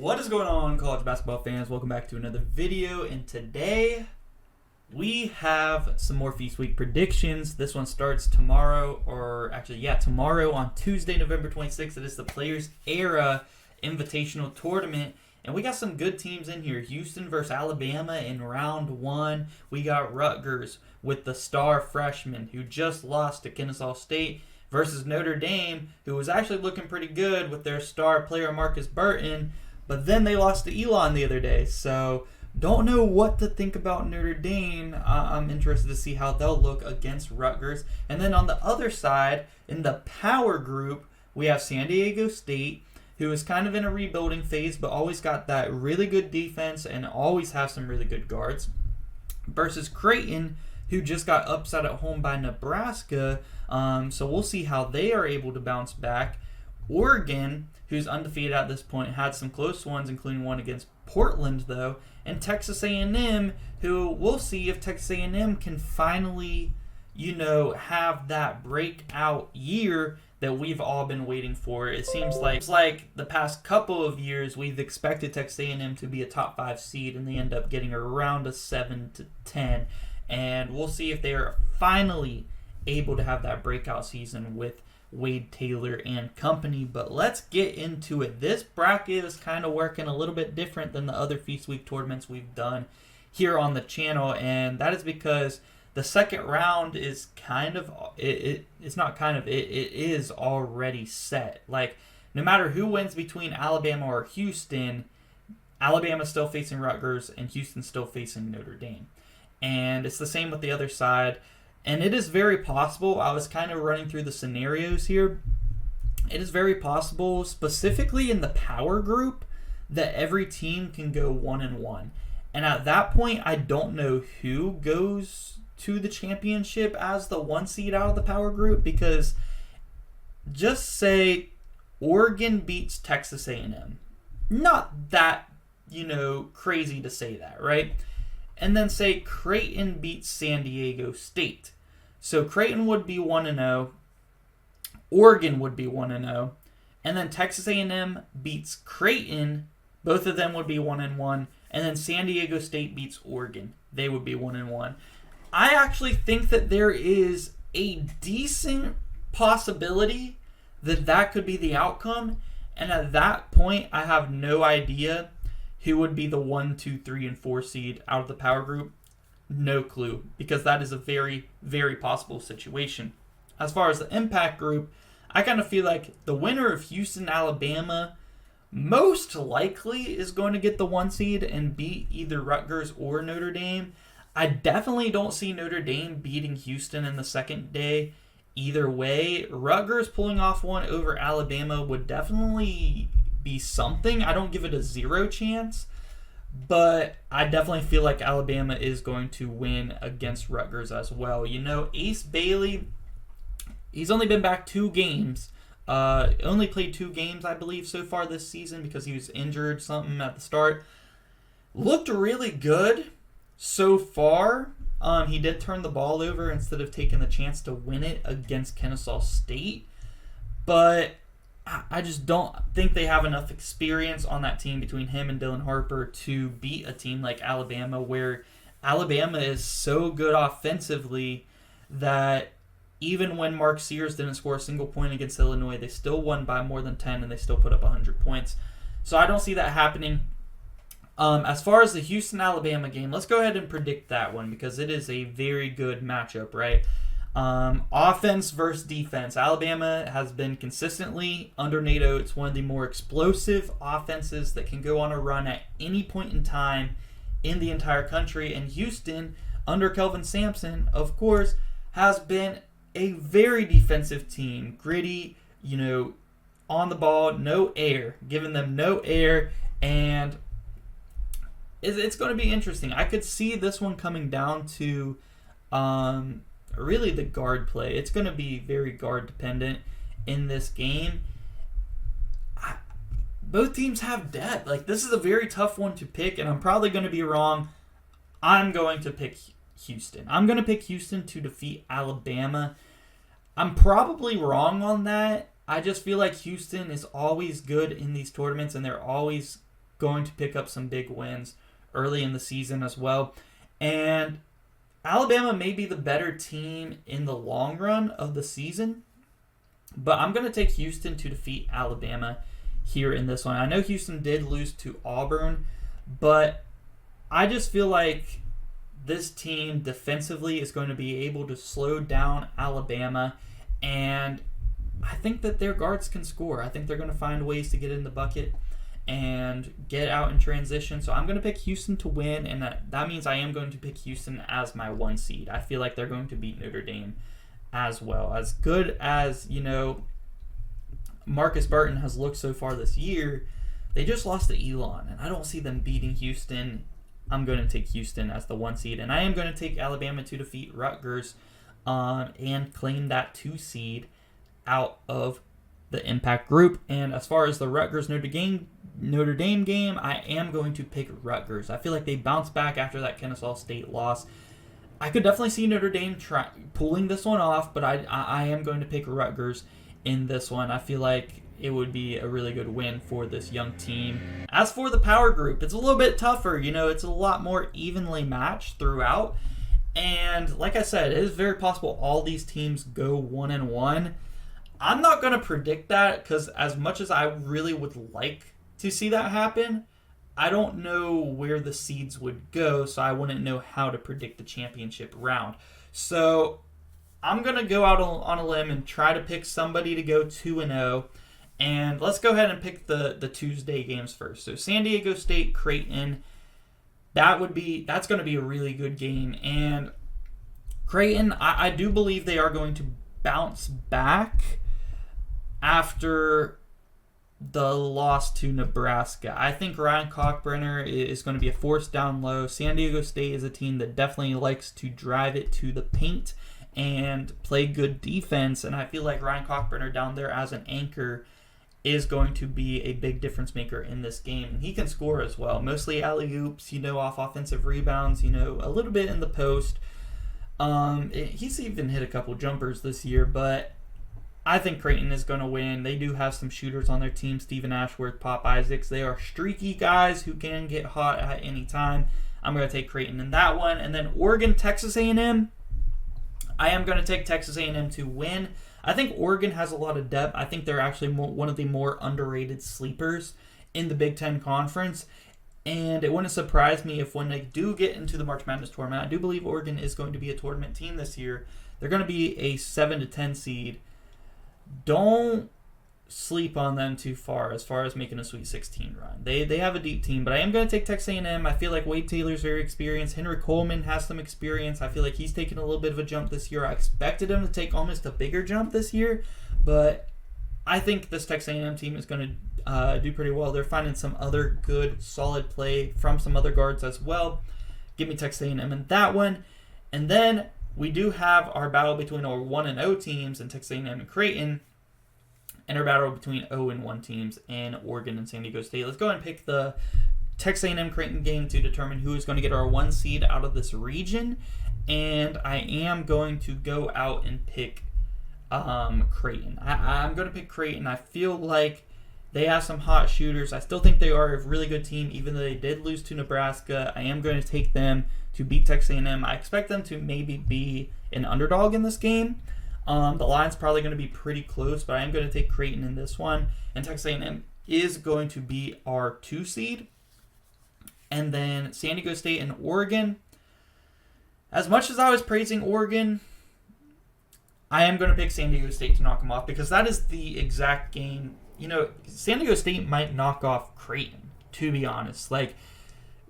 What is going on, college basketball fans? Welcome back to another video, and today we have some more Feast Week predictions. This one starts tomorrow, tomorrow on Tuesday, November 26th. It is the Players Era Invitational Tournament, and we got some good teams in here. Houston versus Alabama in round one. We got Rutgers with the star freshman who just lost to Kennesaw State versus Notre Dame, who was actually looking pretty good with their star player Marcus Burton, but then they lost to Elon the other day. So don't know what to think about Notre Dame. I'm interested to see how they'll look against Rutgers. And then on the other side, in the power group, we have San Diego State, who is kind of in a rebuilding phase, but always got that really good defense and always have some really good guards, versus Creighton, who just got upset at home by Nebraska. So we'll see how they are able to bounce back. Oregon, who's undefeated at this point, had some close ones, including one against Portland, though. And Texas A&M, who we'll see if Texas A&M can finally, have that breakout year that we've all been waiting for. It seems like the past couple of years we've expected Texas A&M to be a top 5 seed, and they end up getting around a 7 to 10. And we'll see if they are finally able to have that breakout season with Wade Taylor and company. But let's get into it. This bracket is kind of working a little bit different than the other Feast Week tournaments we've done here on the channel, and that is because the second round is it is already set. Like, no matter who wins between Alabama or Houston, Alabama's still facing Rutgers and Houston's still facing Notre Dame. And it's the same with the other side. And it is very possible, I was kind of running through the scenarios here, it is very possible, specifically in the power group, that every team can go 1-1. And at that point, I don't know who goes to the championship as the 1 seed out of the power group, because just say Oregon beats Texas A&M. Not that, crazy to say that, right? And then say Creighton beats San Diego State. So Creighton would be 1-0. Oregon would be 1-0. And then Texas A&M beats Creighton. Both of them would be 1-1. And then San Diego State beats Oregon. They would be 1-1. I actually think that there is a decent possibility that that could be the outcome. And at that point, I have no idea who would be the 1, 2, 3, and 4 seed out of the power group. No clue, because that is a very, very possible situation. As far as the impact group, I kind of feel like the winner of Houston, Alabama, most likely is going to get the 1 seed and beat either Rutgers or Notre Dame. I definitely don't see Notre Dame beating Houston in the second day either way. Rutgers pulling off one over Alabama would definitely be something. I don't give it a 0 chance, but I definitely feel like Alabama is going to win against Rutgers as well. Ace Bailey, he's only been back 2 games. Only played 2 games, I believe, so far this season because he was injured something at the start. Looked really good so far. He did turn the ball over instead of taking the chance to win it against Kennesaw State, but I just don't think they have enough experience on that team between him and Dylan Harper to beat a team like Alabama, where Alabama is so good offensively that even when Mark Sears didn't score a single point against Illinois, they still won by more than 10 and they still put up 100 points. So I don't see that happening. As far as the Houston-Alabama game, let's go ahead and predict that one because it is a very good matchup, right? Offense versus defense. Alabama has been consistently under Nate Oates one of the more explosive offenses that can go on a run at any point in time in the entire country. And Houston, under Kelvin Sampson, of course, has been a very defensive team. Gritty, on the ball, no air, giving them no air, and it's going to be interesting. I could see this one coming down to really the guard play. It's going to be very guard dependent in this game. Both teams have depth. This is a very tough one to pick, and I'm probably going to be wrong. I'm going to pick Houston. I'm going to pick Houston to defeat Alabama. I'm probably wrong on that. I just feel like Houston is always good in these tournaments, and they're always going to pick up some big wins early in the season as well. And Alabama may be the better team in the long run of the season, but I'm going to take Houston to defeat Alabama here in this one. I know Houston did lose to Auburn, but I just feel like this team defensively is going to be able to slow down Alabama, and I think that their guards can score. I think they're going to find ways to get in the bucket and get out in transition. So I'm going to pick Houston to win, and that means I am going to pick Houston as my 1 seed. I feel like they're going to beat Notre Dame as well. As good as, Marcus Burton has looked so far this year, they just lost to Elon, and I don't see them beating Houston. I'm going to take Houston as the 1 seed, and I am going to take Alabama to defeat Rutgers and claim that 2 seed out of the Impact group. And as far as the Rutgers-Notre Dame game, I am going to pick Rutgers. I feel like they bounced back after that Kennesaw State loss. I could definitely see Notre Dame pulling this one off, but I am going to pick Rutgers in this one. I feel like it would be a really good win for this young team. As for the power group, it's a little bit tougher. It's a lot more evenly matched throughout. And like I said, it is very possible all these teams go 1-1. I'm not going to predict that because as much as I really would like to see that happen, I don't know where the seeds would go, so I wouldn't know how to predict the championship round. So I'm going to go out on a limb and try to pick somebody to go 2-0. And let's go ahead and pick the Tuesday games first. So San Diego State, Creighton, that's going to be a really good game. And Creighton, I do believe they are going to bounce back after the loss to Nebraska. I think Ryan Kalkbrenner is going to be a force down low. San Diego State is a team that definitely likes to drive it to the paint and play good defense. And I feel like Ryan Kalkbrenner down there as an anchor is going to be a big difference maker in this game. And he can score as well. Mostly alley-oops, off offensive rebounds, a little bit in the post. He's even hit a couple jumpers this year, but I think Creighton is going to win. They do have some shooters on their team, Stephen Ashworth, Pop Isaacs. They are streaky guys who can get hot at any time. I'm going to take Creighton in that one. And then Oregon, Texas A&M. I am going to take Texas A&M to win. I think Oregon has a lot of depth. I think they're actually one of the more underrated sleepers in the Big Ten Conference. And it wouldn't surprise me if when they do get into the March Madness tournament, I do believe Oregon is going to be a tournament team this year. They're going to be a 7-10 seed. Don't sleep on them too far as making a Sweet 16 run. They have a deep team, but I am going to take Texas A&M. I feel like Wade Taylor's very experienced. Henry Coleman has some experience. I feel like he's taken a little bit of a jump this year. I expected him to take almost a bigger jump this year, but I think this Texas A&M team is going to do pretty well. They're finding some other good, solid play from some other guards as well. Give me Texas A&M in that one. And then we do have our battle between our 1-0 teams in Texas A&M and Creighton, and our battle between 0-1 teams in Oregon and San Diego State. Let's go ahead and pick the Texas A&M Creighton game to determine who is going to get our 1 seed out of this region. And I am going to go out and pick Creighton. I'm going to pick Creighton. I feel like they have some hot shooters. I still think they are a really good team, even though they did lose to Nebraska. I am going to take them to beat Texas A&M. I expect them to maybe be an underdog in this game. The line's probably going to be pretty close, but I am going to take Creighton in this one. And Texas A&M is going to be our 2 seed. And then San Diego State and Oregon. As much as I was praising Oregon, I am going to pick San Diego State to knock them off because that is the exact game. San Diego State might knock off Creighton, to be honest. Like,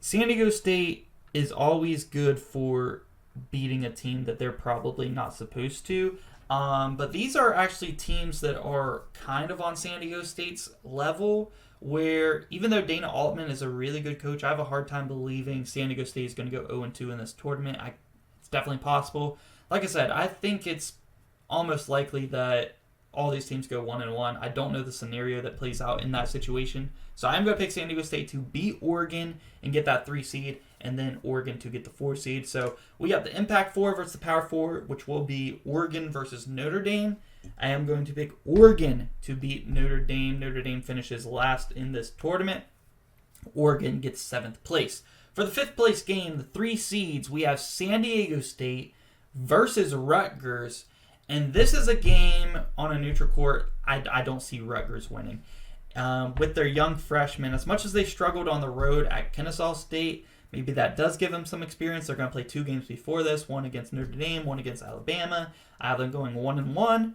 San Diego State is always good for beating a team that they're probably not supposed to. But these are actually teams that are kind of on San Diego State's level, where even though Dana Altman is a really good coach, I have a hard time believing San Diego State is going to go 0-2 in this tournament. It's definitely possible. Like I said, I think it's almost likely that all these teams go 1-1. I don't know the scenario that plays out in that situation. So I'm going to pick San Diego State to beat Oregon and get that 3 seed, and then Oregon to get the 4 seed. So we got the Impact 4 versus the Power 4, which will be Oregon versus Notre Dame. I am going to pick Oregon to beat Notre Dame. Notre Dame finishes last in this tournament. Oregon gets 7th place. For the 5th place game, the 3 seeds, we have San Diego State versus Rutgers. And this is a game on a neutral court I don't see Rutgers winning. With their young freshmen, as much as they struggled on the road at Kennesaw State, maybe that does give them some experience. They're going to play 2 games before this, one against Notre Dame, one against Alabama. I have them going 1-1.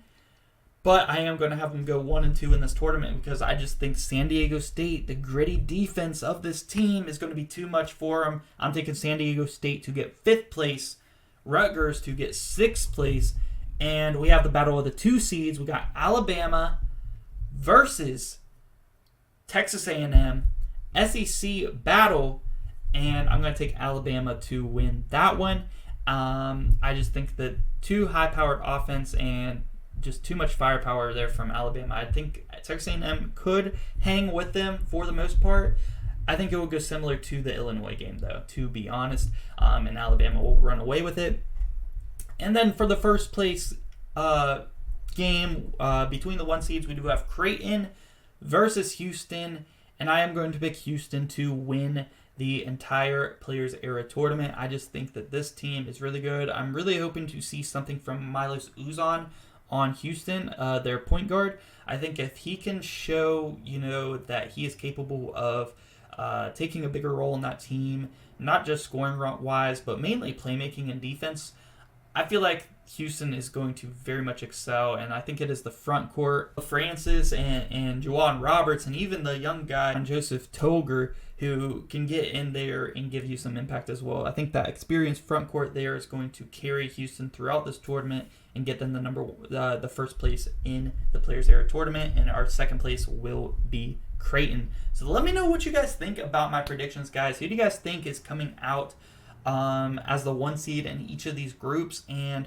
But I am going to have them go 1-2 in this tournament because I just think San Diego State, the gritty defense of this team, is going to be too much for them. I'm taking San Diego State to get 5th place, Rutgers to get 6th place, and we have the battle of the 2 seeds. We got Alabama versus Texas A&M, SEC battle, and I'm going to take Alabama to win that one. I just think that 2 high-powered offense and just too much firepower there from Alabama. I think Texas A&M could hang with them for the most part. I think it will go similar to the Illinois game, though, to be honest, and Alabama will run away with it. And then for the first place game between the 1 seeds, we do have Creighton versus Houston, and I am going to pick Houston to win the entire Players Era tournament. I just think that this team is really good. I'm really hoping to see something from Milos Uzan on Houston, their point guard. I think if he can show, that he is capable of taking a bigger role in that team, not just scoring wise, but mainly playmaking and defense, I feel like Houston is going to very much excel, and I think it is the front court, Francis and Juwan Roberts, and even the young guy, Joseph Tolger, who can get in there and give you some impact as well. I think that experienced front court there is going to carry Houston throughout this tournament and get them the first place in the Players Era tournament, and our 2nd place will be Creighton. So let me know what you guys think about my predictions, guys. Who do you guys think is coming out as the 1 seed in each of these groups? And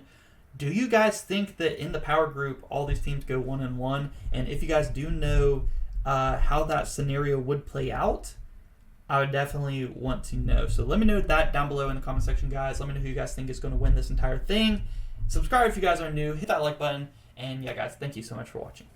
do you guys think that in the power group, all these teams go 1-1? And if you guys do know how that scenario would play out, I would definitely want to know. So let me know that down below in the comment section, guys. Let me know who you guys think is going to win this entire thing. Subscribe if you guys are new. Hit that like button. And yeah, guys, thank you so much for watching.